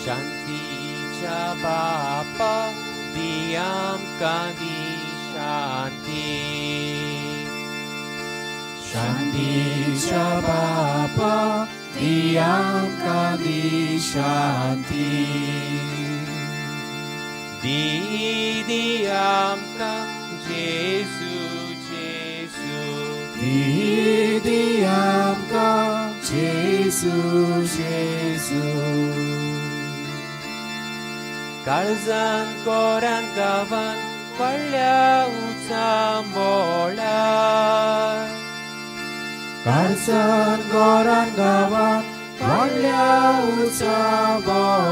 शांतीच्या बापा दी आमकां दी शांती. शांतीच्या बापा दी आमकां दी शांती. दी आमकां जेसू जेसू. दी आमकां जेसू जेसू. काळजान कोरान गावान व्हडल्या उचांबोळार. काळजान कोरान गावान व्हडल्या उचांबोळार.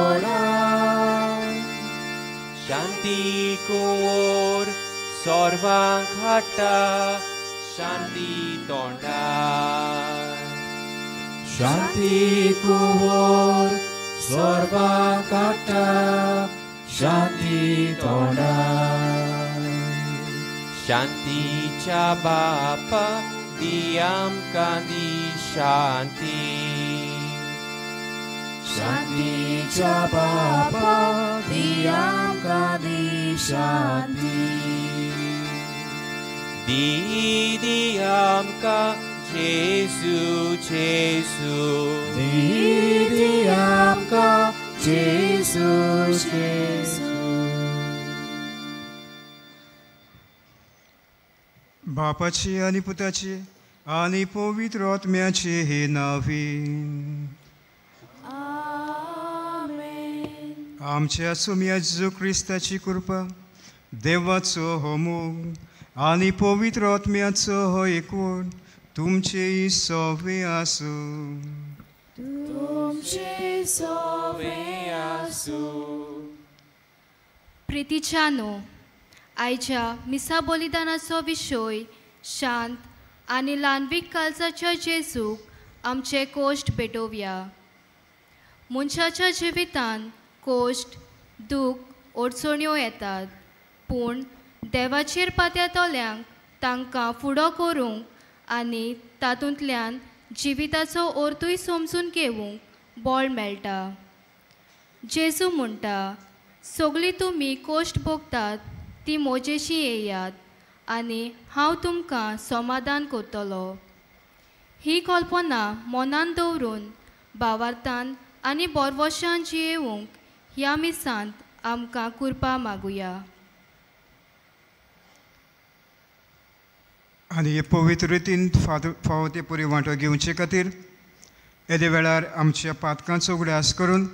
शांती कुंवर सोर्वांक हाडटा शांती तोंडार. शांती कुंवर सोर्वांक हाडटा शांती तोंडार. शांतीच्या बापा दी आमकां दी शांती. शांतीच्या बापा दी आमकां दी शांती. दी आमकां जेसू जेसू. दी आमकां जेसू जेसू. बापाची आनी पुताची आनी पवित्र आत्म्याची हे नावी. आमच्या सुम्या जेजू क्रिस्ताची कृपा, देवाचो हो मोग आनी पवित्र आत्म्याचो हो एकवट तुमचे सवे आसूं. तुमचे सवे आसूं. प्रितीच्यानो, आयच्या मिसा बलिदानाचो विशय शांत आनी ल्हानवीक काळजाच्या जेजूक आमचे कोश्ट भेटोवया. मनशाच्या जिवितांत कोश्ट, दूख, अडचण्यो येतात, पूण देवाचेर पातयेतल्यांक तांकां फुडो करूंक आनी तातूंतल्यान जिविताचो अर्थूय समजून घेवंक बळ मेळटा. जेजू म्हणटा, सगळीं तुमी कोश्ट भोगतात ती म्हजेशी येयात आनी हांव तुमकां समाधान करतलो. ही कल्पना मनान दवरून भावार्थान आनी बरवशान जियेवंक ह्या मिसांत आमकां कृपा मागुया. आनी हे पवित्र रितीन फावो ते पुरी वांटो घेवचे खातीर येदे वेळार आमच्या पातकांचो उगडास करून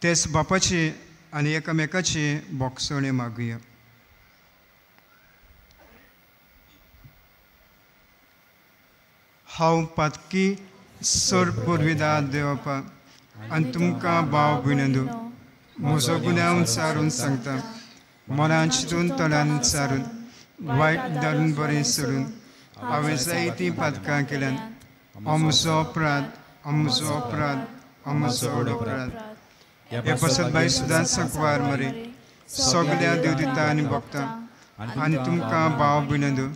तेच बापाची आनी एकामेकाची बोगसणे मागुया. हांव पातकी सर पुर्विदाद देवपा आनी तुमकां भाव भिणंदू म्हजो गुन्यांव चारून सांगता. मनान चिंतून तोंडान चारून वायट धरून बरें सोडून हांवें जायतीं पातकां केल्यान. म्हजो अपराध म्हजो अपराध म्हजो अपराध. हे बसत बाई सुद्दां सकवार मरे सगळ्या देवदिता आनी भक्तां आनी तुमकां भाव भिणंदू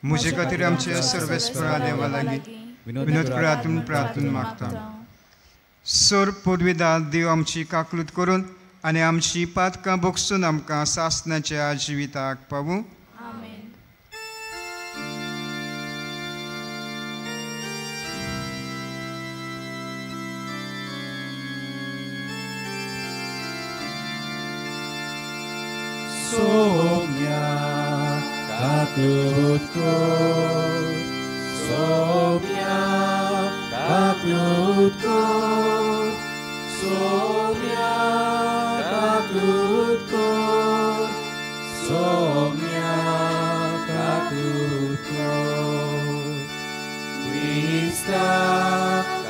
म्हजे खातीर आमच्या सर्वेस्परा देवा लागीं विनोद करातून प्रार्थना मागता. सर पदवीदार देव आमची काकलूत करून आनी आमची पातकां भोगसून आमकां सासणाच्या जिविताक पावूं. सोम्या काकलूत कर. सोम्या काकलूत कर. सोम्या काकलूत कर. सोम्या काकलूत कर. क्रिस्ता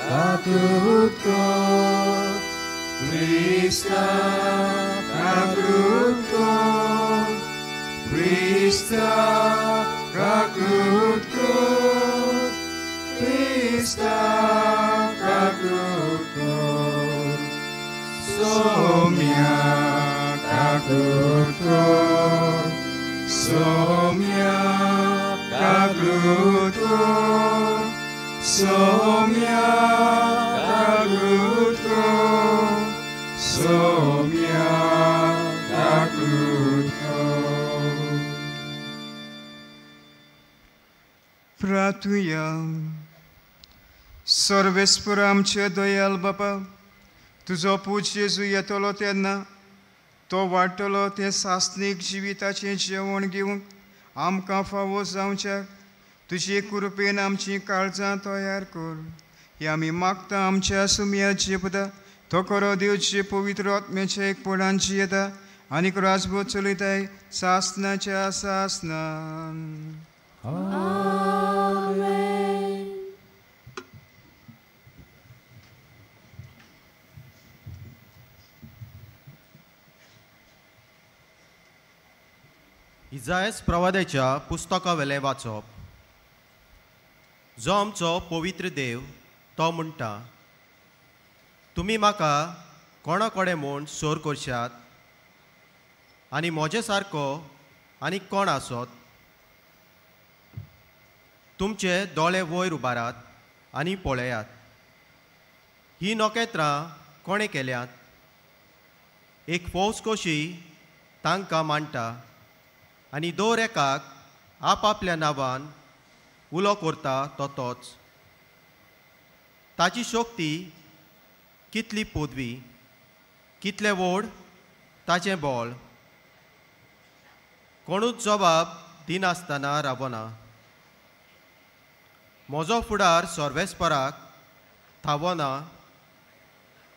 काकलूत कर. क्रिस्ता काकलूत कर. Krista kakrut kor. Krista kakrut kor. Somya kakrut kor. Somya kakrut kor. Somya kakrut kor. प्रार्थुया. सर्वेस्पर आमचे दयाल बापा, तुजो पूज जेजू येतलो तेन्ना तो वाडटलो तें सासणीक जिविताचें जेवण घेवंक आमकां फावो जावच्याक तुजे कृपेन आमची काळजां तयार कर. हे आमी मागता आमच्या सुमया जेपता तो खरो देवचे पवित्र आत्म्याच्या एकपणान जियेता आनीक राजभोग चलयताय सासणाच्या सासणान. इजायस प्रवाद्याच्या पुस्तका वेले वाचप. जो आमचो पवित्र देव तो म्हणटा, तुमी म्हाका कोणा कडेन म्हूण सोर करशात आनी म्हजे सारको आनी कोण आसत. तुमचे दोळे वयर उबारात आनी पळयात. ही नोकेत्रां कोणें केल्यात? एक फौज कशी तांकां मांडटा आनी दर एकाक आपआपल्या नांवान उलो करता तो तोच. ताची शक्ती कितली पदवी, कितले व्हड ताचें बळ. कोणूच जबाब दिनासतना रावना. म्हजो फुडार सर्वेस्पराक थावना.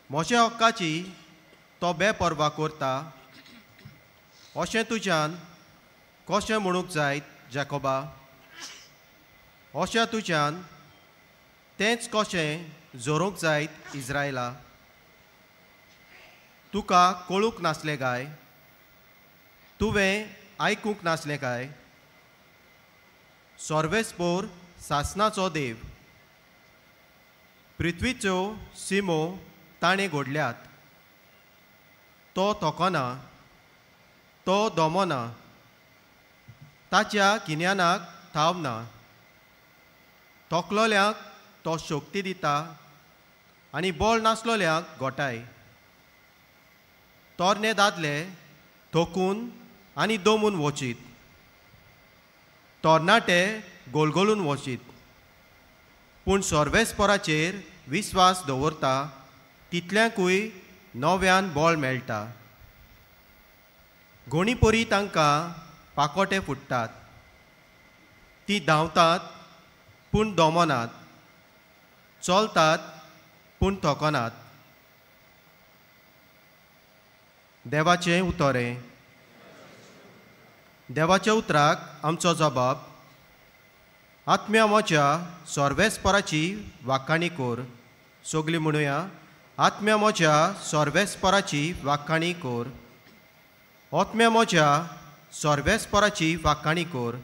म्हज्या हक्काची तो बेपरवा करता. अशें तुज्यान कशें म्हणूंक जायत जॅकोबा? अशें तुज्यान तेंच कशें जोरूंक जायत इस्रायला? तुका कळूंक नासलें काय? तुवें आयकूंक नासलें काय? सर्वेस्पोर सासणाचो देव, पृथ्वीच्यो सिमो ताणें घडल्यात. तो थोकना, तो दमना, ताच्या गिन्यानाक थाव ना. तोकलोल्यांक तो शक्ती दिता आनी बळ नासलोल्यांक घोटाय. तोरणे दादले थोकून आनी दमून वचीत. तोरणाटे गोलगोलून वचीत. पूण सर्वेस्पराचेर विस्वास दवरता तितल्यांकूय नव्यान बळ मेळटा. घोणी परी तांकां पाकोटे फुट्टात. ती धांवतात पूण दमनात. चलतात पूण थोकनात. देवाचें उतोरें. देवाच्या उतराक आमचो जबाब. आत्म्या म्हज्या सर्वेस्पराची वाखाणी कर. सगळीं म्हणुया, आत्म्या म्हज्या सर्वेस्पराची वाखाणी कर. आत्म्या म्हज्या सर्वेस्पराची वाखाणी कर.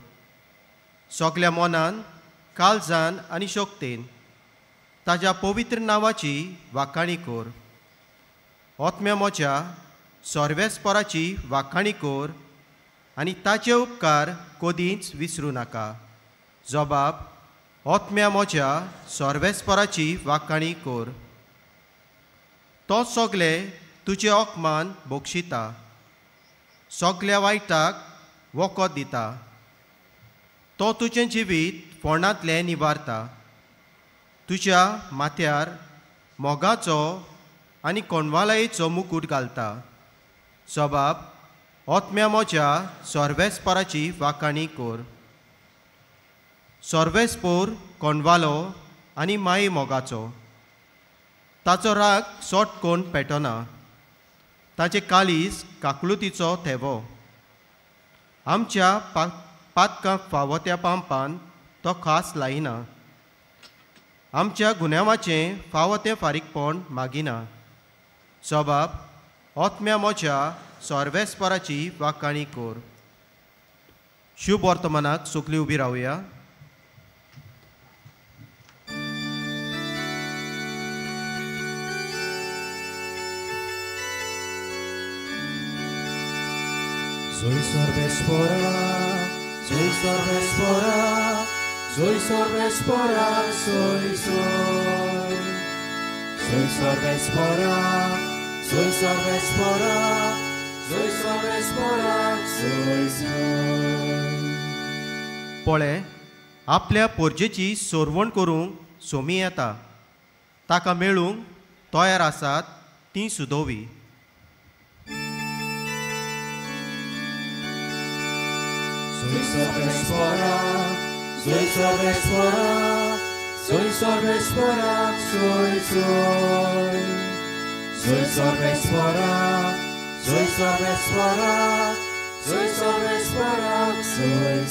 सगल्या मनान, काळजान आनी शक्तीन ताज्या पवित्र नांवाची वाखाणी कर. आत्म्या म्हज्या सर्वेस्पराची वाखाणी कर आनी ताचे उपकार कधीच विसरूं नाका. जबाब. आत्म्या म्हज्या सर्वेस्पराची वाखाणी कर. तो सगळे तुजे ओकमान बोगशिता. सगल्या वायटाक वखद दिता. तो तुजें जिवीत फोंडांतलें निवारता. तुज्या माथ्यार मोगाचो आनी कोणवालायेचो मुकूट घालता. जबाब. आत्म्या म्हज्या सर्वेस्पराची वाखाणी कर. सर्वेस्पोर कोणवालो आनी माई मोगाचो. ताचो राग सोट कोण पेटना. ताचे कालीस काकलुतीचो थेवो. आमच्या पातकांक फावो त्या पांपान तो खास लायना. आमच्या गुन्यांवाचें फावो तें फारीकपण मागिना. जबाब. आत्म्या म्हज्या सर्वेस्पराची वाखाणी कर. शुभ वर्तमानाक सुकली उबी रावया. Soy sorbespora, soy sorbespora, soy sorbespora, soy. Soy sorbespora, soy sorbespora, soy sorbespora, soy. पळे, आपल्या पोरजेची सोरवण करूंक सोमी येता. ताका मेळूंक तयार आसात ती सुदोवी. Soy sorvespora, soy sorvespora, soy sorvespora, soy. Soy sorvespora, soy sorvespora, soy sorvespora, soy.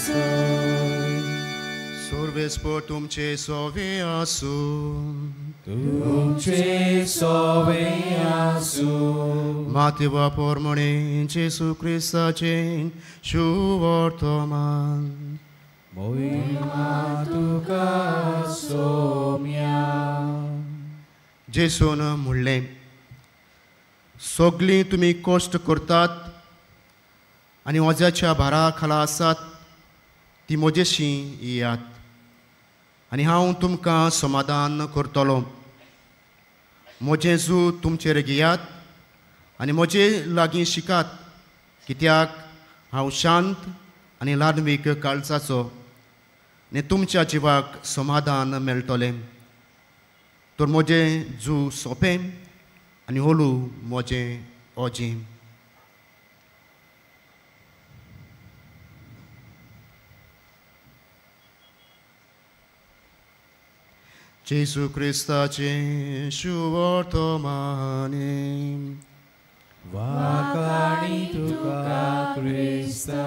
Sorvespor तुमचे सोवे आसू. तुमचे सोवे आसू. मातेवा पोरमणे जेसू क्रिस्ताचे शुवर्तमान. मोहिमा तुका सोम्या. जेसून म्हणलें, सगळीं तुमी कश्ट करतात आनी ओज्याच्या भारा खाला आसात ती म्हजेशी येयात आनी हांव तुमकां समाधान करतलो. म्हजें जू तुमचेर घेयात आनी म्हजे लागीं शिकात, कित्याक हांव शांत आनी ल्हानवीक काळजाचो आनी तुमच्या जिवाक समाधान मेळटलें. तर म्हजें जू सोंपें आनी होलू म्हजें ओजें. जेसू क्रिस्ताचे शुवर्तमाने. वाकाणी तुका क्रिस्ता.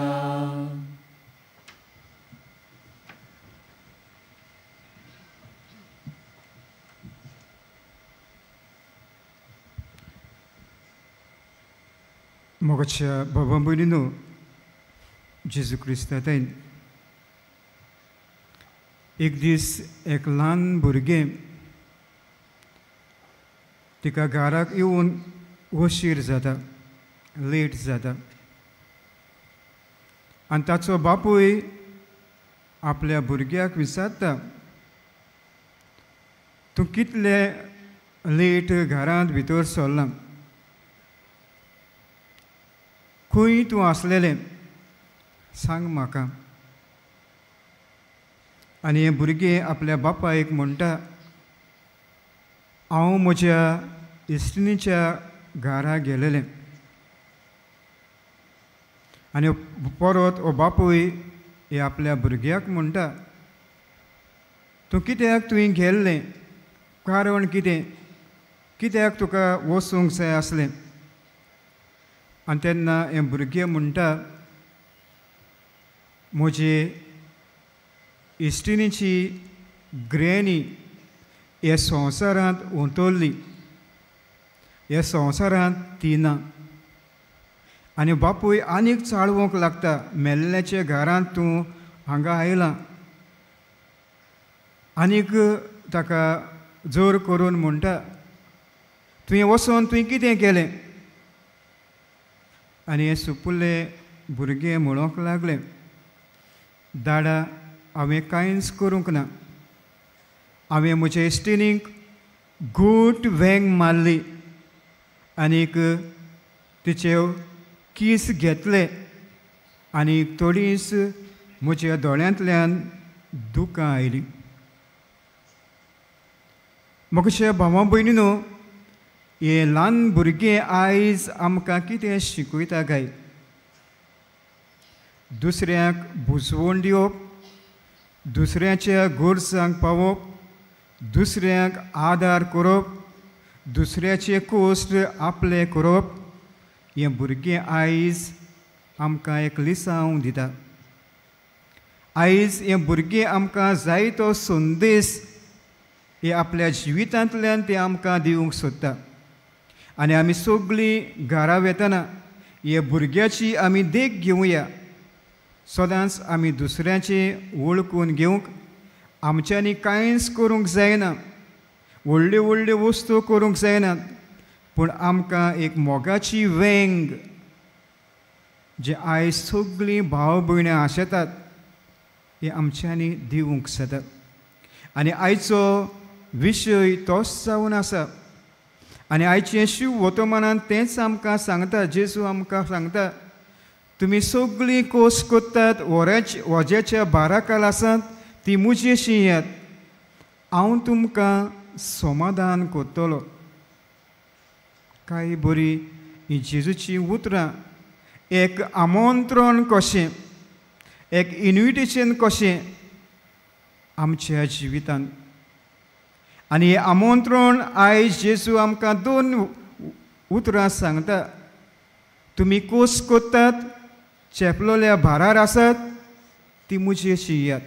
मोगाच्या बाबा भयणीनो, जेजू क्रिस्तांतल्यान एक दीस एक ल्हान भुरगें तिका घराक येवन उशीर जाता, लेट जाता आनी ताचो बापूय आपल्या भुरग्याक विचारता, तूं कितले लेट घरांत भितर सरला, खंय तूं आसलेलें सांग म्हाका. आनी हें भुरगें आपल्या बापायक म्हणटा, हांव म्हज्या इश्टिणीच्या घरा गेलेलें. आनी परत हो बापूय हे आपल्या भुरग्याक म्हणटा, तूं कित्याक तुवें गेल्लें, कारण कितें, कित्याक तुका वचूंक जाय आसलें. आनी तेन्ना हें भुरगें म्हणटा, म्हजे इश्टिणीची ग्रॅणी हे संवसारांत उतरली, हे संवसारांत ती ना. आनी बापूय आनीक चाळवंक लागता, मेल्ल्याच्या घरांत तूं हांगा आयलां. आनीक ताका जोर करून म्हणटा, तुवें वचोन तुवें कितें केलें. आनी हें सुपुल्लें भुरगें म्हणूंक लागलें, दाडा हांवें कांयच करूंक ना. हांवें म्हज्या इश्टिणीक घूट वेंग मारली आनीक तिचे कीस घेतले आनी थोडींच म्हज्या दोळ्यांतल्यान दुकां आयलीं. म्हज्या भावा भयणीनो, हें ल्हान भुरगें आयज आमकां कितें शिकयता काय. दुसऱ्याक बुजवण दिवप, दुसऱ्याच्या गरजांक पावप, दुसऱ्याक आदार करप, दुसऱ्याचे कश्ट आपले करप, हें भुरगें आयज आमकां एक लिसांव दिता. आयज हें भुरगें आमकां जाय तो संदेश हे आपल्या जिवितांतल्यान तें आमकां दिवंक सोदता. आनी आमी सगळीं घरा वेतना हे भुरग्याची आमी देख घेवया. सदांच आमी दुसऱ्याचें वळखून घेवंक आमच्यांनी कांयच करूंक जायना, व्हडल्यो व्हडल्यो वस्तू करूंक जायनात, पूण आमकां एक मोगाची वेंग जे आयज सगळीं भाव भयण्या आशेतात हे आमच्यांनी दिवंक जाता. आनी आयचो विशय तोच जावन आसा. आनी आयचें शिव वर्तमानांत तेंच आमकां सांगता. जेजू आमकां सांगता, तुमी सगळीं कोस कोत्तात, ओज्याच्या भारा खाला आसात, ती म्हजी अशी येत, हांव तुमकां समाधान कोत्तलो. काय बरी ही जेजूची उतरां एक आमंत्रण कशें, एक इन्विटेशन कशें आमच्या जिवितांत. आनी हें आमंत्रण आयज जेजू आमकां 2 उतरां सांगता. तुमी कोस कोत्तात, चेपलोल्या भारार आसात, ती म्हजी अशी याद.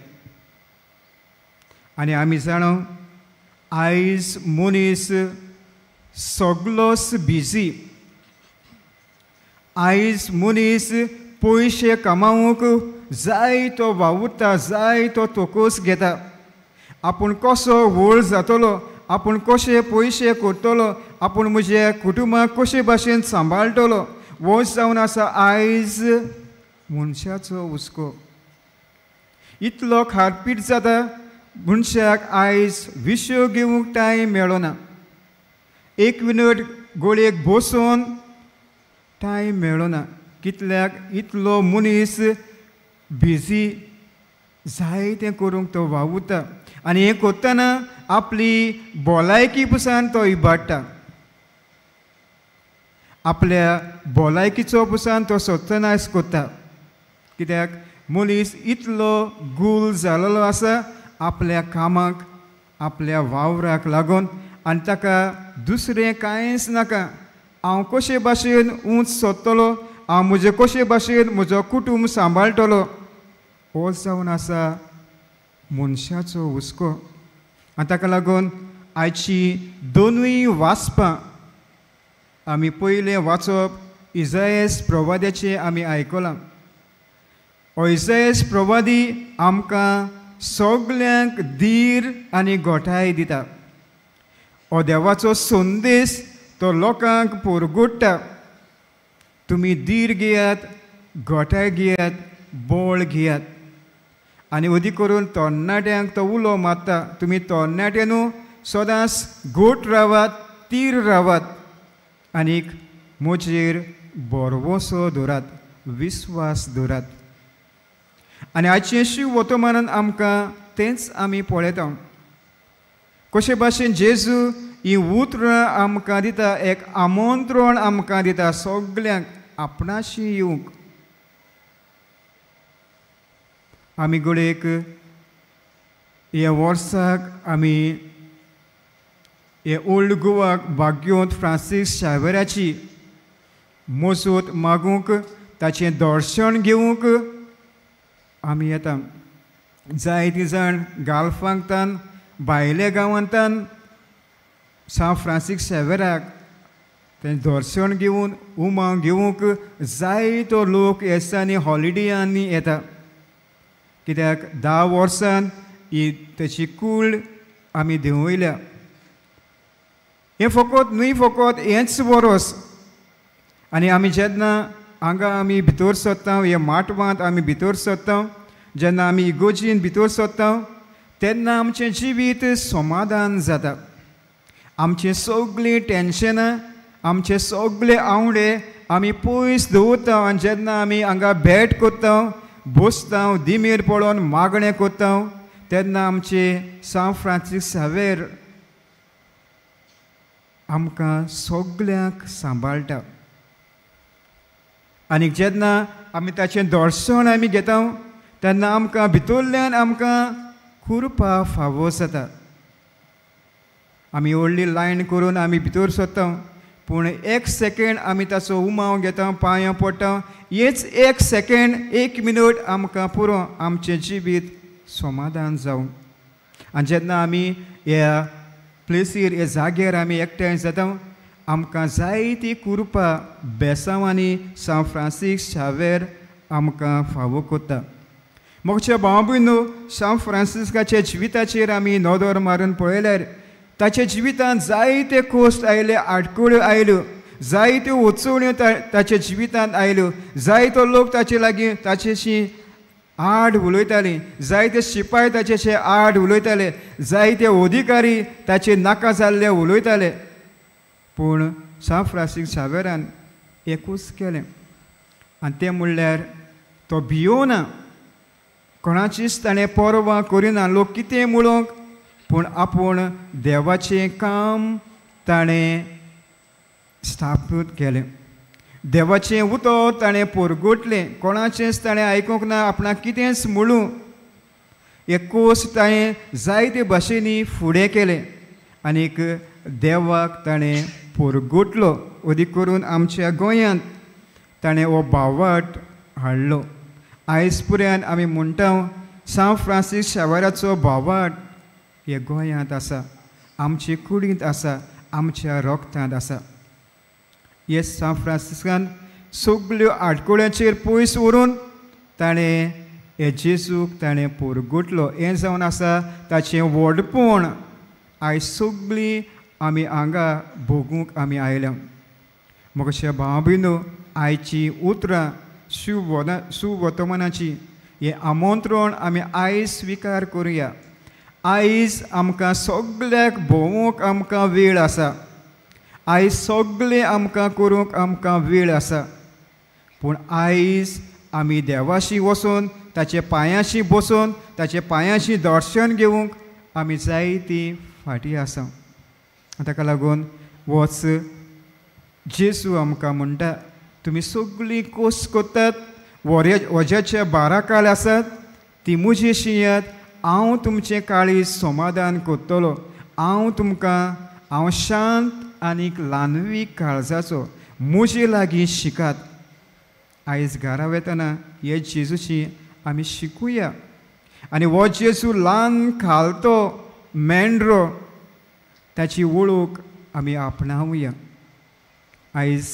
आनी आमी जाणो आयज मनीस सगलोच बिजी. आयज मनीस पयशे कमावूंक जाय तो वावुरता, जाय तो तोकोस घेता. आपूण कसो व्हड जातलो, आपूण कशे पयशे करतलो, आपूण म्हज्या कुटुंबाक कशे भाशेन सांबाळटलो, हो जावन आसा आयज मनशाचो हुस्को. इतलो खारपीट जाता मनशाक आयज विशयो घेवंक टायम मेळना. 1 मिनट गोळयेक बसून टायम मेळना. कितल्याक इतलो मनीस बिजी जायतें करूंक तो वावुरता. आनी हें करतना आपली भलायकी पसून तो इबाडटा. आपल्या भलायकीचो पसून तो सत्यानाश करता. कित्याक मनीस इतलो गूल जाल्लो आसा आपल्या कामाक, आपल्या वावराक लागून, आनी ताका दुसरें कांयच नाका. हांव कशे भाशेन उंच सोदतलो, हांव म्हजे कशे भाशेन म्हजो कुटुंब सांबाळटलो, हो जावन आसा मनशाचो हुस्को. आनी ताका लागून आयची 2 वाचपां आमी पयलें वाचप इसायास प्रवाद्याचें आमी आयकलां. हो इसायास प्रवादी आमकां सगल्यांक धीर आनी घोटाय दिता. हो देवाचो संदेश तो लोकांक परगोडटा. तुमी धीर घेयात, घोटाय घेयात, बोळ घेयात. आनी अदी करून तरणाट्यांक तो उलो मारता, तुमी तरणाटे न्हू, सदांच घोट रावात, तीर रावात, आनीक म्हजेर भरवोसो दवरात, विस्वास दवरात. आनी आयचे शिव वर्तमानांत आमकां तेंच आमी पळयता. कशे भाशेन जेजू ही उतरां आमकां दिता, एक आमंत्रण आमकां दिता सगल्यांक आपणाशी येवंक. आमी गोळेक ह्या वर्साक आमी हे ओल्ड गोवाक भाग्योत फ्रांसीस शावेराची मजत मागूंक, ताचें दर्शन घेवंक आमी येता. जायतीं जाण गाल्फांतान, भायल्या गांवांतान सान फ्रांसीस शावेराक तें दर्शन घेवन उमां घेवंक जायतो लोक ह्या दिसांनी हॉलिडेयांनी येता. कित्याक 10 वर्सान ही तेची कूड आमी देंवयल्या. हें फकत न्हय, फकत हेंच वरोस. आनी आमी जेन्ना हांगा आमी भितर सरता, हे माटवांत आमी भितर सरता, जेन्ना आमी इगोजीन भितर सरता, तेन्ना आमचें जिवीत समाधान जाता. आमचें सगळीं टेन्शनां, आमचे सगळे आवडे आमी पयस दवरता. आनी जेन्ना आमी हांगा भेट करता, बसता, दिमेर पळोवन मागणें करता, तेन्ना आमचे सान फ्रांसीस शावेर आमकां सगल्यांक सांबाळटा. आनी जेन्ना आमी ताचें दर्शन आमी घेता, तेन्ना आमकां भितरल्यान आमकां खुरपा फावो जाता. आमी व्हडली लायन करून आमी भितर सरता, पूण 1 सेकंड आमी ताचो उमाव घेता, पांयां पडटा. हेच 1 सेकंड, 1 मिनट आमकां पुरो आमचें जिवीत समाधान जावं. आनी जेन्ना आमी ह्या प्लेसीर, ह्या जाग्यार आमी एकठांय जाता, आमकां जायतीं कुरपा बेसांवांनी सान फ्रांसीस शावेर आमकां फावो करता. मोगच्या भाव भयणो, सान फ्रांसिस्काच्या जिविताचेर आमी नदर मारून पळयल्यार ताच्या जिवितांत जायते कोश्ट आयले, आडखळ्यो आयल्यो, जायत्यो वचोवण्यो ताच्या जिवितांत आयल्यो. जायतो लोक ताचे लागीं ताचेशी आड उलयतालीं, जायते शिपाय ताचेशे आड उलयताले, जायते अधिकारी ताचे नाका जाल्ले उलयताले. पूण सान फ्रांसीस शावेरान एकूच केलें, आनी तें म्हणल्यार तो भियोना. कोणाचीच ताणें परवा करिना लोक कितें म्हणूंक, पूण आपूण देवाचें काम ताणें स्थापीत केलें. देवाचें उतर ताणें परगटलें, कोणाचेंच ताणें आयकूंक ना, आपणाक कितेंच म्हणूं. एक कोस ताणें जायते भाशेनी फुडें केलें आनीक देवाक ताणें परगटलो. अदीक करून आमच्या गोंयांत ताणें हो भावार्थ हाडलो. आयज पर्यंत आमी म्हणटा सांव फ्रांसीस शावेराचो भावार्थ हे गोंयांत आसा, आमचे कुडींत आसा, आमच्या रोगतांत आसा. हे सांव फ्रांसिस्कान सगल्यो आडकोळ्यांचेर पयस व्हरून ताणें हे जेजूक ताणें परगटलो. हें जावन आसा ताचें व्हडपण आयज सगळीं आमी हांगा भोगूंक आमी आयल्या. म्हज्या भाव भयणो, आयची उतरां सुवर्तमानाची हें आमंत्रण आमी आयज स्विकार करुया. आयज आमकां सगळ्याक भोवूंक आमकां वेळ आसा, आयज सगळें आमकां करूंक आमकां वेळ आसा. पूण आयज आमी देवाशी वचून ताचे पांयाशी बसून ताचे पांयाशी दर्शन घेवंक आमी जायतीं फाटीं आसा. ताका लागून वच जेजू आमकां म्हणटा, तुमी सगळीं कोस कोत्तात, वज्याच्या बारा काळ आसात, ती म्हजेशी येयात, हांव तुमचें काळीज समाधान कोत्तलो. हांव शांत आनीक ल्हानवीक काळजाचो, म्हजे लागीं शिकात. आयज घरा वेतना हे जेजूची आमी शिकुया आनी हो जेजू ल्हान खालतो मेंढरो ताची वळख आमी आपणावया. आयज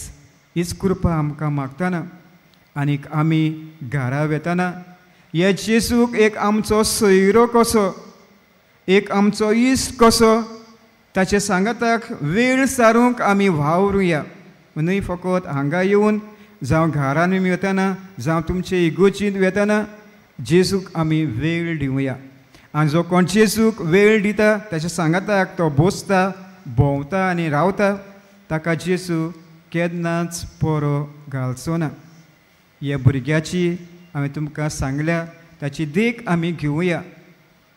हीच कृपा आमकां मागतना आनीक आमी घरा वेतना हे जेजूक एक आमचो सोयरो कसो, एक आमचो इश्ट कसो ताचे सांगाताक वेळ सारूंक आमी वावरुया. न्हय फकत हांगा येवन जावं घरान वतना जावं तुमचे इगोजींत वेतना जेजूक आमी वेळ दिवया. आनी जो कोण जेजूक वेळ दिता ताच्या सांगाताक तो बसता, भोंवता आनी रावता, ताका जेजू केन्नाच परो घालचो ना. हे भुरग्याची हांवें तुमकां सांगल्या ताची देख आमी घेवया.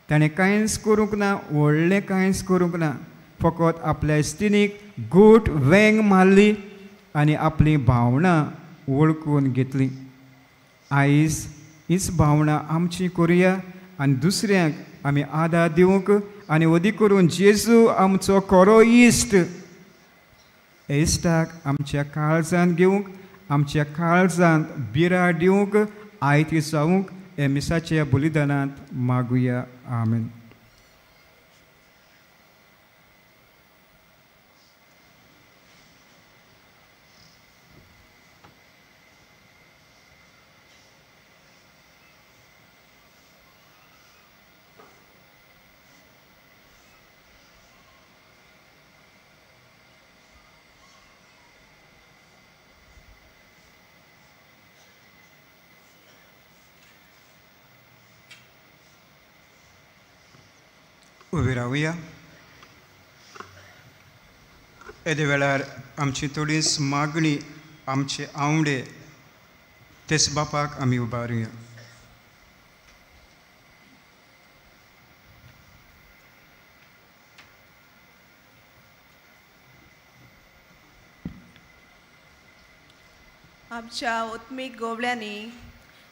ताणें कांयच करूंक ना, व्हडलें कांयच करूंक ना, फकत आपल्या इश्टिणीक घूट वेंग मारली आनी आपली भावना वळखून घेतली. आयज हीच भावना आमची करुया आनी दुसऱ्यांक आमी आदार दिवंक आनी अदीक करून जेजू आमचो खरो इश्ट हे इश्टाक आमच्या काळजांत घेवंक, आमच्या काळजांत बिराड दिवंक, आयती जावंक हे मिसाच्या बलिदानांत मागुया. आमेन. उबे रावया. येदे वेळार आमची थोडीच मागणी, आमचे आवडे तेच बापाक आमी उबारुया. आमच्या ओत्मीक गोवळ्यांनी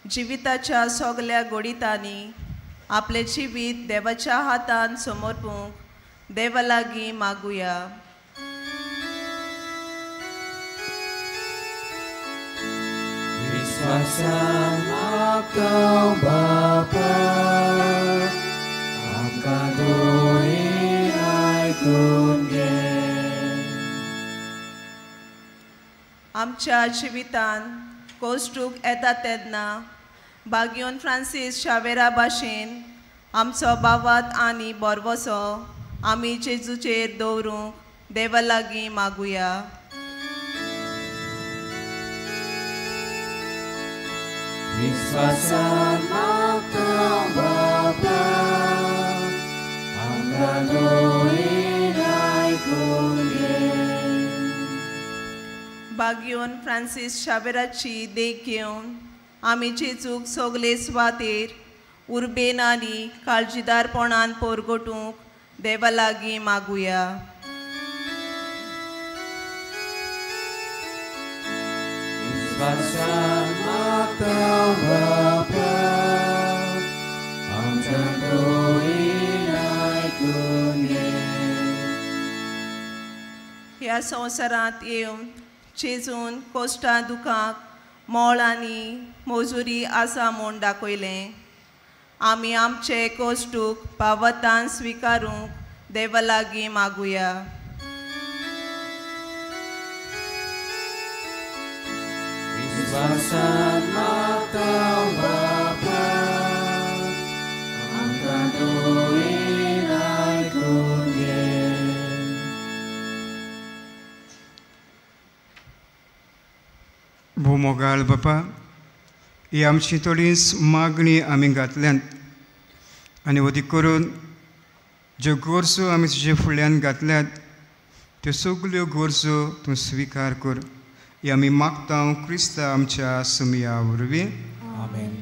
जिविताच्या सगल्या गोडितांनी आपले जिवीत देवाच्या हातान समर्पूंक देवा लागीं मागुया. विश्वासान मागता बापा, आमकां दोळेन आयकून घे. आमच्या जिवितान कोश्टूक येता तेन्ना बागयोन फ्रांसीस शावेरा भाशेन आमचो भावात आनी बरवसो आमी जेजूचेर दवरूंक देवा लागीं मागुया. विश्वासान मागता बापा, आमकां दोळेन आयकून घे. बागयोन फ्रांसीस शावेराची देख घेवन आमी जेजूक सगले सुवातेर उर्बेन आनी काळजीदारपणान पोरगोटूंक देवा लागीं मागुया. विश्वासान मागता बापा, आमच्या डोळेन आयकून घे. ह्या संवसारांत येवन चिजून कोश्टां दुखाक मोळ आनी मोजुरी आसा म्हूण दाखयलें. आमी आमचे कोश्टूक पावतान स्विकारूंक देवा लागीं मागुया. विश्वासान मागता बापा, आमकां डोळेन आयकून घे. भोवमोगाळ बापा, ही आमची थोडीच मागणी आमी घातल्यात आनी अदीक करून ज्यो गोरजो आमी तुजे फुडल्यान घातल्यात त्यो सगल्यो गोरजो तूं स्विकार कर. ही आमी मागता क्रिस्ता आमच्या सुमया वरवीं. आमेन.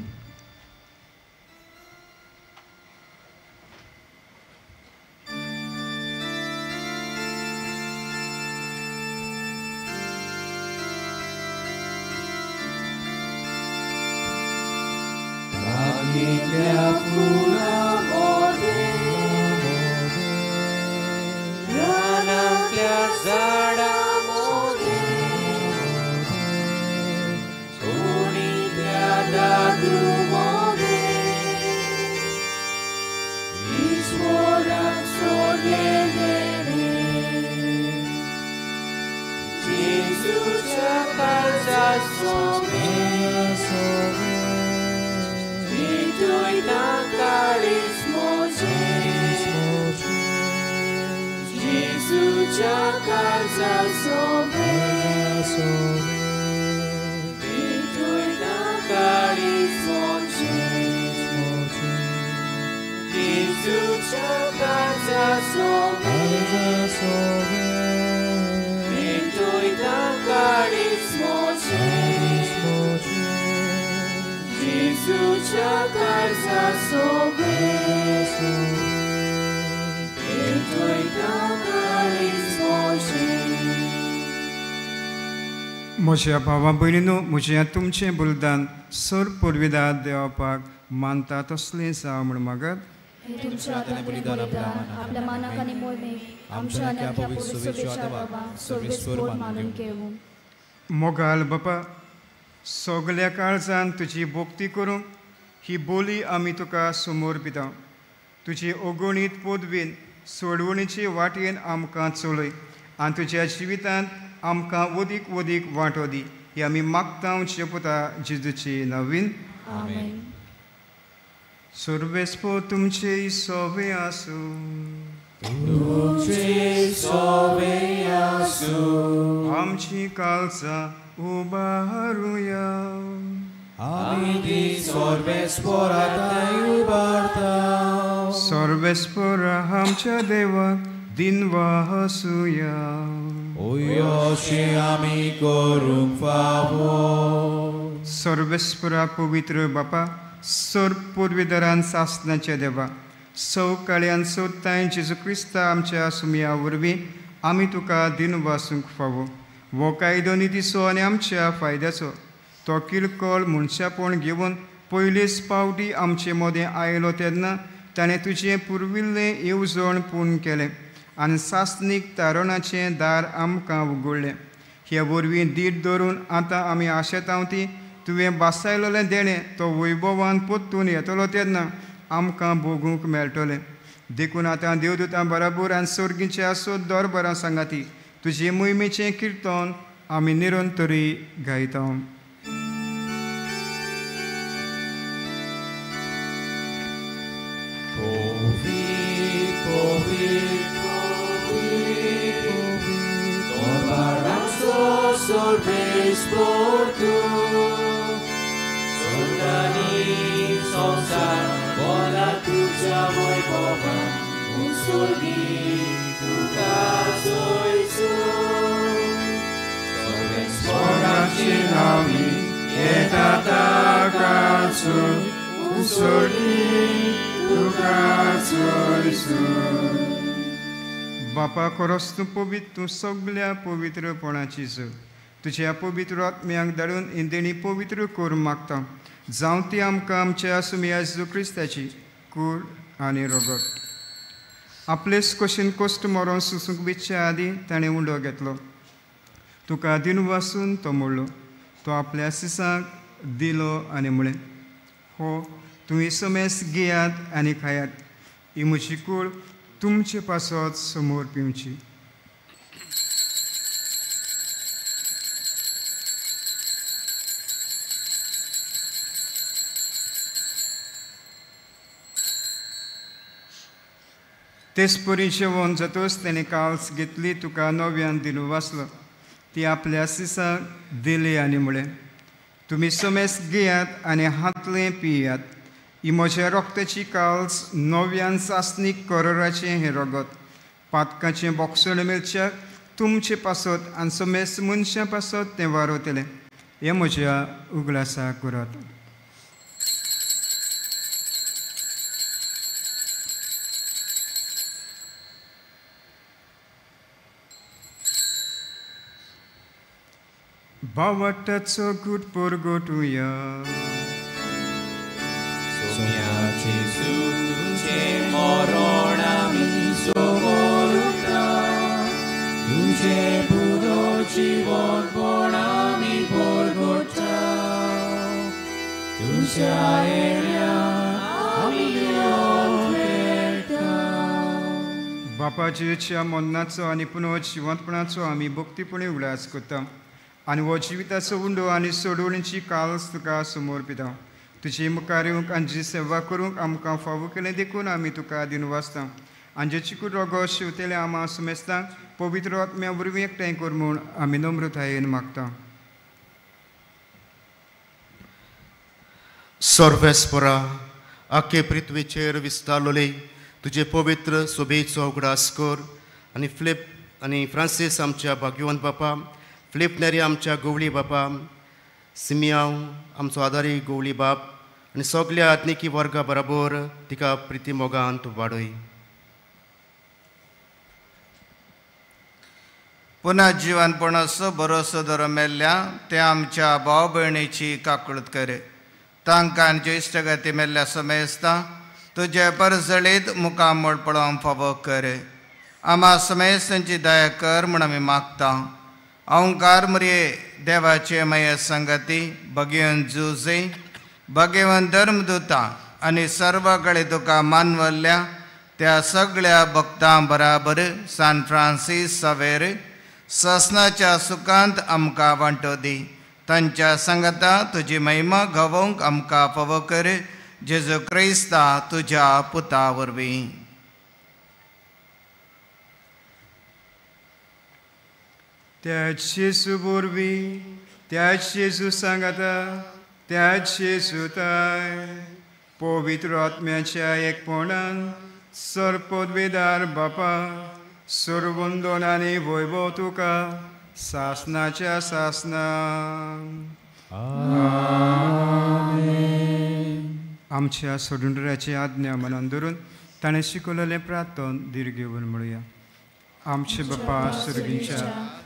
Baginda फुलांमध्ये रानातल्या झाडांमध्ये सोनीतल्या दादूमध्ये ईश्वरान सोडलेले जेजूच्या काळजात सोबे Jesu'च्या काळजात सोबे भेटोयता काळीज मोचे. Jesu'च्या काळजात सोबे भेटोयता काळीज मोचे. Jesu'च्या काळजात सोबे म्हज्या भावा भयणीनो, म्हजें तुमचें बलिदान सर पुर्विदाद देवपाक मानता तसलें जावं म्हूण मागत. तुमच्या हाताने बलिदान आपल्या मानाक आनी मोहिमेक आमच्या आनी आख्या पवित्र सभेच्या बाबा सर्वेस्वर मानून घेवूं. मोगाल बापा, सगल्या काळजान तुजी भोक्ती करूंक ही बोली आमी तुका समोर पिता. तुजी अगणीत पदवीन सोडवणीचे वाटेन आमकां चलय आनी तुज्या जिवितांत आमकां वदीक वदीक वांटो दी. ही आमी मागता पुता जेजूचे नांवीन. आमेन. सर्वेस्पर तुमचे सोवे आसूं. तुमचे सोवे आसूं. आमची काळजां उबारुया. आमी ती सर्वेस्परांताय उबारता. सर्वेस्पर आमच्या देवाक दिनवास आसूया. अशें आमी करूंक फावो. सर्वेस्परा पवित्र बापा, सर पुर्विदारान सासणाच्या देवा, सवकाळ्यान सोदताय जेजू क्रिस्ता आमच्या सुमया वरवीं आमी तुका दिन वासूंक फावो. हो कायदो नितीचो आनी आमच्या फायद्याचो तो किरकोळ मनशापण घेवन पयलीच पावटी आमचे मदें आयलो तेन्ना ताणें तुजें पुर्विल्लें येवजण पूर्ण केलें आनी सासणीक तारणाचें दार आमकां उगडलें. हे वरवीं दीट धरून आतां आमी आशेतांव ती तुवें बासायलोलें देणें तो वैभवान परतून येतलो तेन्ना आमकां भोगूंक मेळटलें. देखून आतां देवदूतां बराबर आनी सर्गीच्या सोद दरबारां सांगाती तुजे मोहिमेचें किर्तन आमी निरंतरी गायता. Sorvespor tu, soldani संसार बोला तुझ्या वैभवा मुसोगी तुका जोयचो. Sorvesporाची नावी येता ताकाचो बापा खरोच तूं पवित्र, तूं सगळ्या पवित्रपणाची सर. तुज्या पवित्र आत्म्याक धाडून इंदेणी पवित्र करूंक मागता. जावं ती आमकां आमच्या सुमिया जेजू क्रिस्ताची कूड आनी रगत. आपलेच कशेन कश्ट मरोन सुसूंक बिच्या आदी ताणें उंडो घेतलो. तुका दिनू वासून तो मोडलो. तो आपल्या सिसांक दिलो आनी म्हळें, हो तुमी समेस घेयात आनी खायात. ही म्हजी कूड तुमचे पासत समोर पिवची. तेच परी जेवण जातोच ताणें काल्स घेतली. तुका नव्यान दिनू वाचलो. ती आपल्या सिसांक दिली आनी म्हळें, तुमी समेस घेयात आनी हातलें पियात. ही म्हज्या रोगताची काल्स नव्यान सासणीक कराराचें हें रगत. पातकाचें बोक्सण मेलच्याक तुमचे पासत आनी समेस मनशां पासत तें वारयतलें. हें म्हज्या उगडासा करात. भावाटाचो घूट परगटुया. तुझे मरण आमी समोर उरता. तुझे पुरो जीवन पण आमी परगटता. तुझ्या येण्यार आमी मेळटा. बापाच्या मरणाचो आनी पुनः जिवंतपणाचो आमी भक्तीपणे उगडास करता. आनी हो जिविताचो उंडो आनी सोडवणीची काल्स तुका समोर पिता. तुजी मुखार येवंक आनी जी सेवा करूंक आमकां फावो केलें देखून आमी तुका दिनू वाचता. आनी जे चिकूट रगत शिवतेले आमां सुमेस्ता पवित्र आत्म्या वरवीं एकठांय कर म्हूण आमी नम्रतायेन मागता. सर्वेस्परा आख्खे पृथ्वीचेर विस्तारलोले तुजे पवित्र सोबेचो उगडास कर. आनी फिलीप आनी फ्रांसीस आमच्या भाग्यवंत बापा, फिलीप नेरी आमच्या गोवळी बापा, सिमियांव आमचो आदारी गोवळी बाप आनी सगळ्या आत्मिकी वर्गा बरोबर तिका प्रिती मोगांत वाडय. पुन्हा जिवनपणाचो भरोसो धरून मेल्ल्या ते आमच्या भाव भयणीची काकूळट करे. तांकां ज्येश्ठगती मेल्ल्या समेस्ता तुजे परजळीत मुखामोड पळोवंक फावो करे. आमा समेस्त तांची दया कर म्हूण आमी मागता. ओंकार मरिये देवाचे मय संगती, भगवन जुजे, भगवन धर्मदूता आनी सर्व कळे तुका मानवल्ल्या त्या सगळ्या भक्तां बराबर सान फ्रांसीस सावेर ससनाच्या सुखांत आमकां वांटो दी. तांच्या संगता तुजी महिमा गावोवंक आमकां फावो कर. जेजू क्रिस्ता तुज्या पुता वरवीं. त्याच येसू वरवीं, त्याच येसू सांगाता, त्याच येसू ताय पवित्र आत्म्याच्या एकपणान सरपदवेदार बापा सर्वंदोन आनी वैभव तुका सासनाच्या सासनान. आमच्या सोडुंडराची आज्ञा मनान धरून ताणें शिकवलेलें प्रार्थन दीर्घ घेवन म्हणुया. आमचे बापा सुर्गीच्या,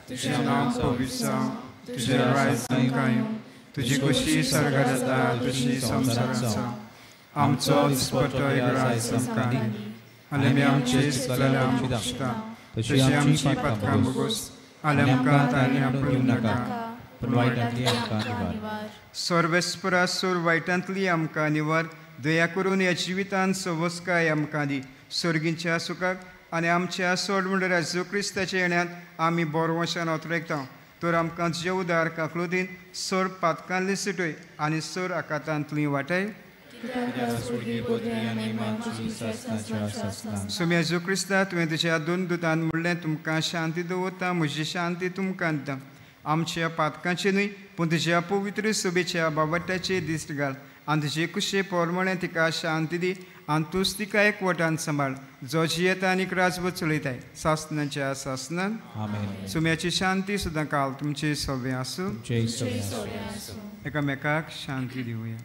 तुजें नांव पवित्र जावं, तुजें रायज कायम, तुजी कशी सर्गार जाता तशी संवसारांत जावं. आमचोच पटय रायज आमकां दी. आनी आमी आमचे चुकलेल्या आमकां दिसता तशी आमची पातकां बोगोस आनी आमकां ताणें आपणूंक नाका, पूण वायटांतली आमकां निवार. सर्वेस्परा सोर वायटांतली आमकां निवार. दया करून ह्या जिवितांत सवस्काय आमकां दी. सर्गीच्या सुखाक आनी आमच्या सोडवंडरा जेजू क्रिस्ताच्या येण्यात आमी बोरवशान ओतरेकता. तर आमकां जेवदार काकळुदीन सोर पातकांतली सुटय आनी सोर आकातांतली वाटाय. सुम्या जेजू क्रिस्ता तुवें तुज्या दोन दुतान म्हणलें, तुमकां शांती दवरता, म्हजी शांती तुमकां दिता. आमच्या पातकांचे न्हय पूण तुज्या पवित्र सोबेच्या बाबाटाचे दिश्ट घाल आनी तुजे कुशे पोरमणे तिका शांती दी. आनी तूंच तिका एकवटान सांबाळ, जो जियेता आनीक राजवट चलयताय सासनाच्या सासनान. सुम्याची शांती सुद्दां काल तुमचे सवे आसूं. एकामेकाक शांती दिवया.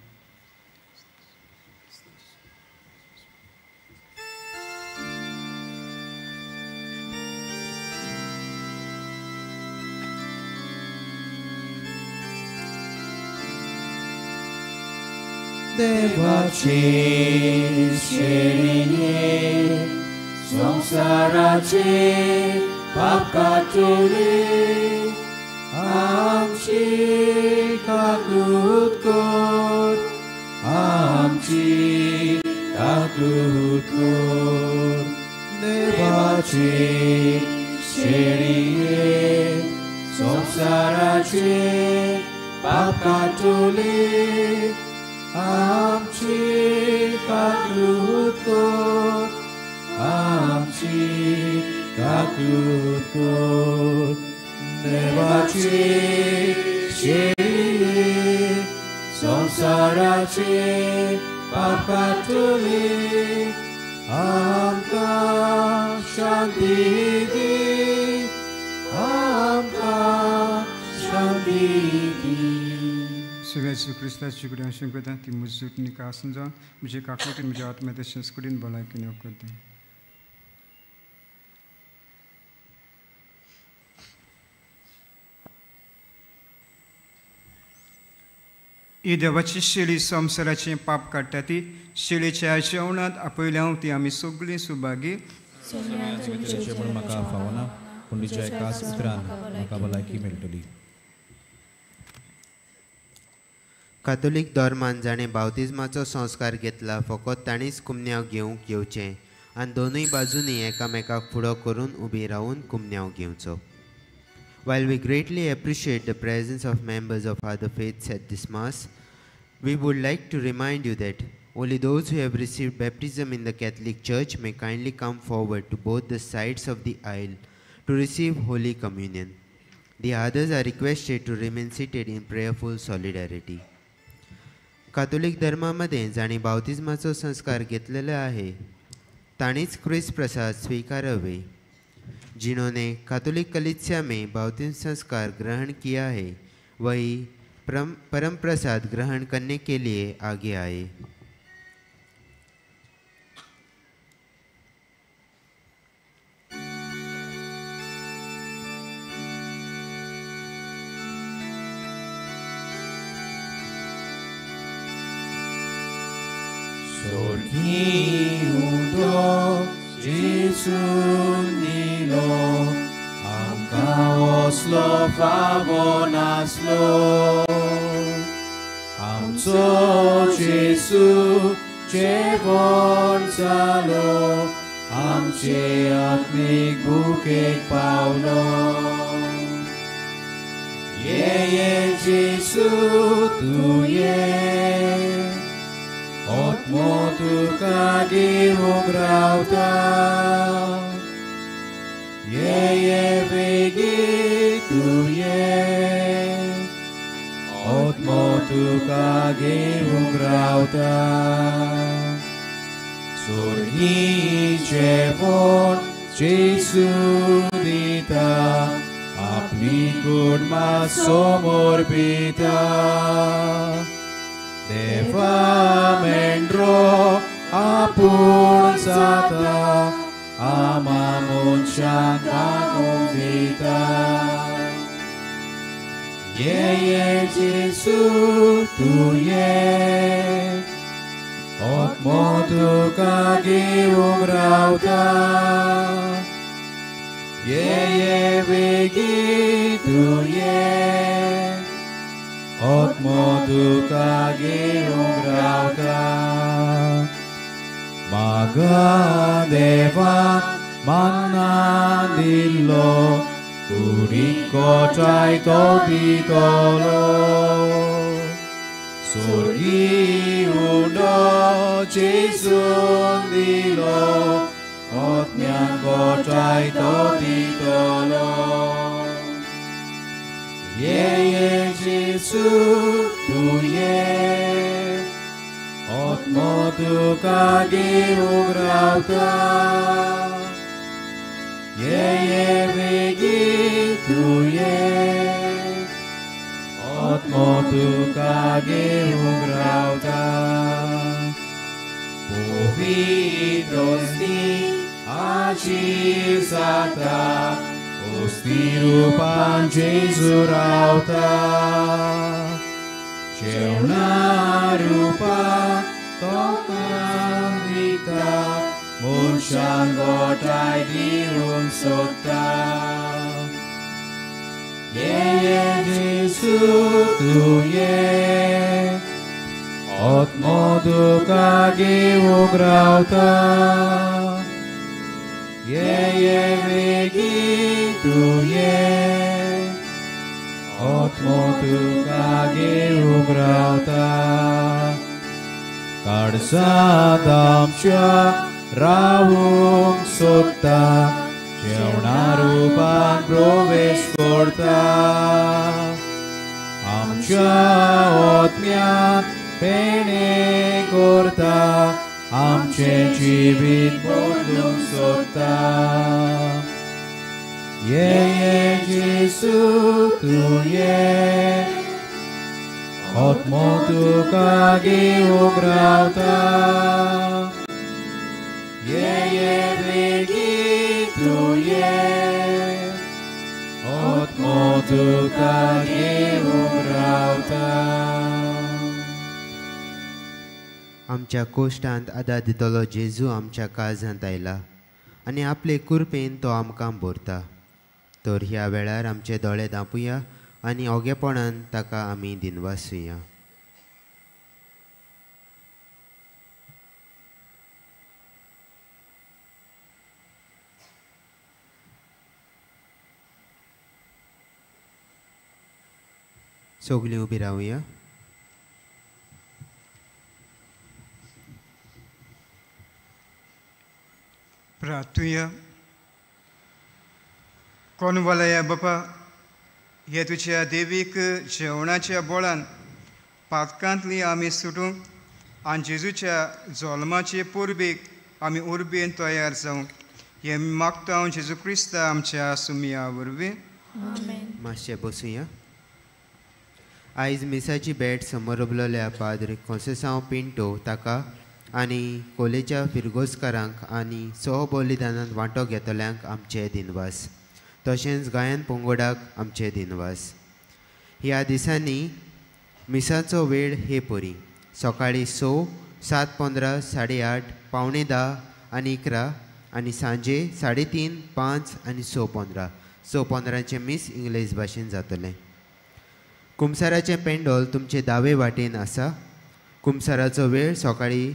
देवाची शेळिये संसाराचे पाप काटले आमची काकूत कर आमची काकूत कर देवाची शेळिये संसाराचे पाप काटले आमची काकूत कर आमची काकूत कर देवाची शेळिये संसाराचे पाप काटले आमकां शांती दी आमकां शांती दी सगळ्या येशू क्रिस्ताची कडेन आशें करता ती म्हजी सुटणीका आसून जावन म्हजे काकूटीन म्हज्या आत्म्याच्या संस्कृतीन भलायकेन करता ही देवाची शेळी संवसाराचें पाप काडटा ती शेळीच्या जेवणांत आपयल्या ती आमी सगळीं सुभागी म्हाका फावना पूण तुज्या एकाच उतरान म्हाका भलायकी मेळटली कातोलीक धर्मान जाणें बावतिजमाचो संस्कार घेतला फकत ताणीच कुमन्यांव घेवंक येवचें आनी दोनूय बाजूंनी एकामेकाक फुडो करून उबी रावन कुमन्यांव घेवचो. While we greatly appreciate the presence of members of other faiths at this Mass, we would like to remind you that only those who have received baptism in the Catholic Church may kindly come forward to both the sides of the aisle to receive Holy Communion. The others are requested to remain seated in prayerful solidarity. कातोलिक धर्मामध्ये जाणी बावतिजमाचो संस्कार घेतलेला आहे ताणीच ख्रिस्त प्रसाद स्वीकारावे. जिन्होंने कातोलिक कलीसिया में बावतिस्म संस्कार ग्रहण किया है वही परम प्रसाद ग्रहण करने के लिए आगे आए. Jesu nilo amka oslo favor naslo amco Jesu jewon zalo amce atmik bukek paulo ye Jesu tu ye Otmotu kagi ugrauta Ye vegi tu ye Otmotu kagi ugrauta Surgi cevon Jesu dita Aplicur masomor pita Deva mendro apun sata amamun shanta convita Ye Jesu tu ye Otmotu kagi ugrauta Ye vegi tu ye Otmotu kagi ugrauta Maga deva manandillo Kuriko traito titolo Surgi uno Jesundilo Otmiango traito titolo Ye Jesu tu ye Otmotu kagi ugrauta Ye vegi tu ye Otmotu kagi ugrauta Povidos ni acisata Ostirupan Jesu rauta Ceuna rupa tokam vita munshan gotai dium sota ye Jesu tu ye ot modu kagi ugrauta ye vegi tu ye ot modu kagi ugrauta Karsadamsya ravum sutta जेवणारूपान प्रवेश करता आमच्या आत्म्यात पेणे करता आमचे जिवीत बदलूंक सोदता ये जेसू तू ये आत्मो तुका घेवूंक रावता ये बेगी तू ये आत्मो तुका घेवूंक रावता आमच्या कोश्टांत आदार दितलो जेजू आमच्या काळजांत आयला आनी आपले कुरपेन तो आमकां भरता तर ह्या वेळार आमचे दोळे धांपुया आनी ओगेपणान ताका आमी दिनवासुया सगळीं उबी रावया प्रार्थुया कोणवलया बापा हे तुझ्या देवीक जेवणाच्या बोळान पातकांतली आमी सुटूंक आनी जेजूच्या जल्माचे पुर्बेक आमी उर्बेन तयार जावंक हे मागता हांव जेजू क्रिस्ता आमच्या सुमिया वरवीं मातशें बसुया आयज मिसाची भेट समोर उबलोल्या पाद्री कोंसेसांव पिंटो ताका आनी कॉलेजच्या फिरगोसकारांक आनी सह बलिदानांत वांटो घेतल्यांक आमचे दिनवास तशेंच गायन पंगडाक आमचे दिनवास ह्या दिसांनी मिसाचो वेळ हे परी सकाळीं 6, 7:15, 8:30, 9:45 आनी 11 आनी सांजे 3:30, 5 आनी 6:15 6:15 मीस इंग्लीश भाशेन जातलें कुमसाराचें पेंडॉल तुमचे दावे वाटेन आसा कुमसाराचो वेळ सकाळीं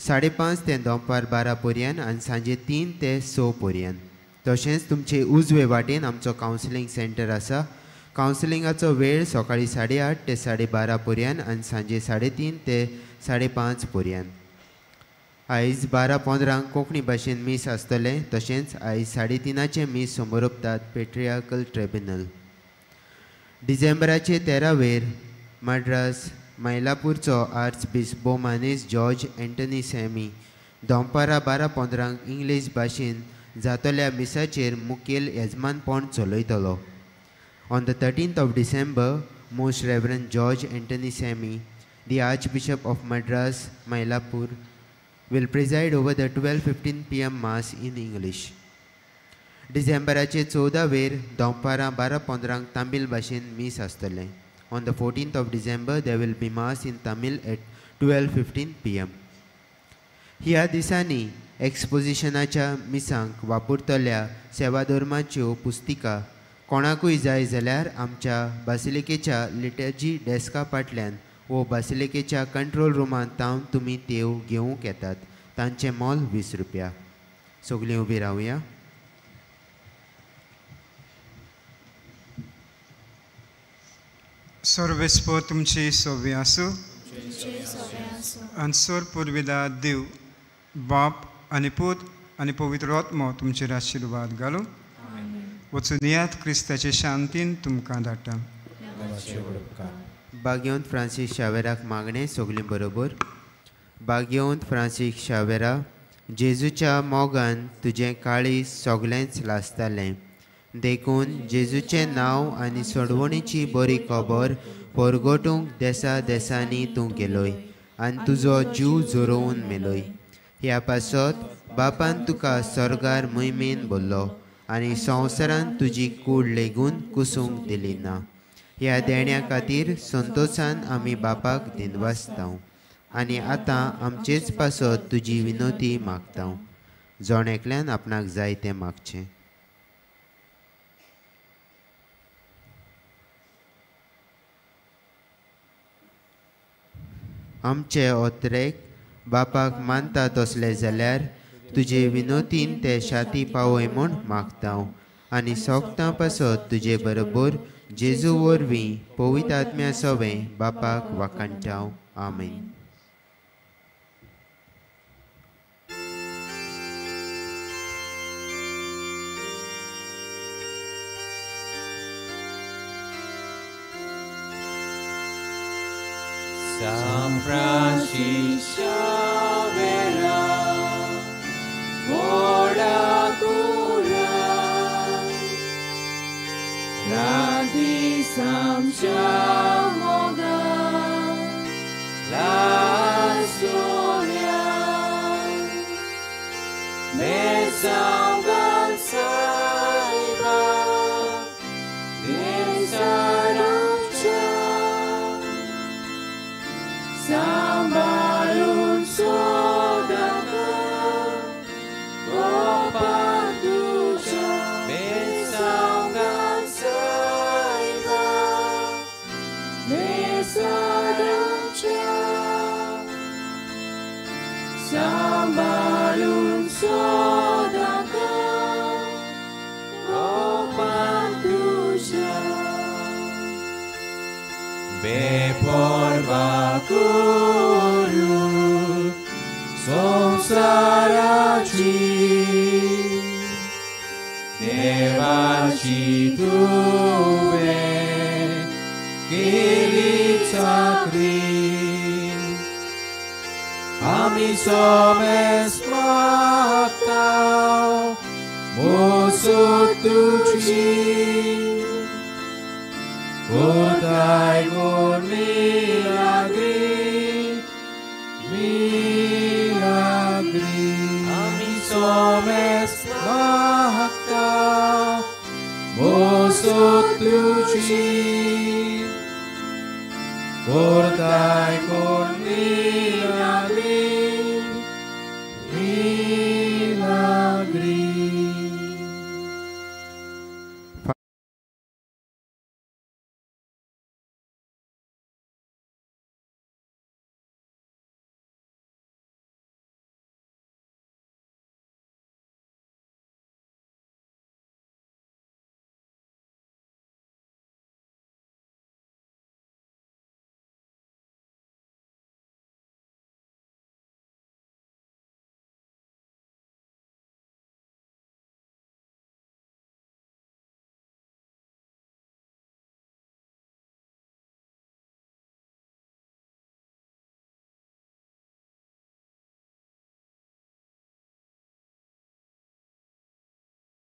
5:30 ते दनपार 12 पर्यंत आनी सांजे 3 ते 6 पर्यंत तशेंच तुमचे उजवे वाटेन आमचो कावन्सिलींग सेंटर आसा कावन्सिलिंगाचो वेळ सकाळीं 8:30 ते 12:30 पर्यंत आनी सांजे 3:30 ते 5:30 पर्यंत आयज 12:15 कोंकणी भाशेन मीस आसतलें तशेंच आयज 3:30 मीस समोर उपतात पेट्रियार्कल ट्रिब्युनल डिसेंबराचे 13 मद्रास मैलापूरचो आर्च बिशप बोमानीस जॉर्ज एंटनी सॅमी दनपारां 12:15 इंग्लीश भाशेन जातल्या मिसाचेर मुखेल येजमानपण चलयतलो on the 13th of December most Reverend George Anthony Sami the Archbishop of Madras Mylapore will preside over the 12:15 p.m. Mass in English. डिसेंबराचे 14 दनपारां 12:15 तामील भाशेन मीस आसतलें on the 14th of December there will be Mass in Tamil at 12:15 p.m. ह्या दिसांनी एक्सपोजिशनाच्या मिसांक वापरतल्या सेवा धर्माच्यो पुस्तिका कोणाकूय जाय जाल्यार आमच्या बासिलिकेच्या लिटर्जी डेस्का फाटल्यान वो बासिलिकेच्या कंट्रोल रुमांत तावन तुमी त्यो घेवंक येतात तांचें मोल 20 रुपया सगळीं उबी रावया सर्वेस्पर तुमची सोबी आसूं आनी सोर पुर्विदा देव बाप आनी पूत आनी पवित्र आत्मो तुमचेर आशिर्वाद घालूं वचून यात क्रिस्ताचे शांतीन तुमकां धाडटा भाग्यवंत फ्रांसीस शावेराक मागणें सगलीं बरोबर भाग्यवंत फ्रांसीस शावेरा जेजूच्या मोगान तुजें काळीज सगळेंच लासतालें देखून जेजूचें नांव आनी सोडवणीची बरी खबर परगटूंक देसा देसांनी तूं गेलोय आनी तुजो जीव जोरोवन मेलोय ह्या पासत बापान तुका स्वर्गार मोहिमेन भरलो आनी संवसारान तुजी कूड लेगून कुसूंक दिली ना ह्या देण्या खातीर संतोशान आमी बापाक दिनवासतांव आनी आतां आमचेच पासत तुजी विनोती मागता. जोण एकल्यान आपणाक जाय तें मागचें. आमचे ओत्रेक बापाक मानता तसले जाल्यार तुजे विनोतीन ते शाती पावय म्हूण मागता. आनी सोगतां पासत तुजे बरोबर जेजू वरवीं पवित्र आत्म्या सवें बापाक वाकणटा. आमेन. San Francisco vera vola cura Radhi samcha moda la sonia Mesangan saiba Desaramcha Sambalun sodaka Gopanduja Mesangan saiba Mesaramcha Sambalun sodaka Gopanduja Beporva Guru Samsarachi Devachi Tuve Kili Chakri Ami Somes Maktau Musutuchi Godai gor milagri, milagri. Ami somes mahta, mosutuci. Godai gor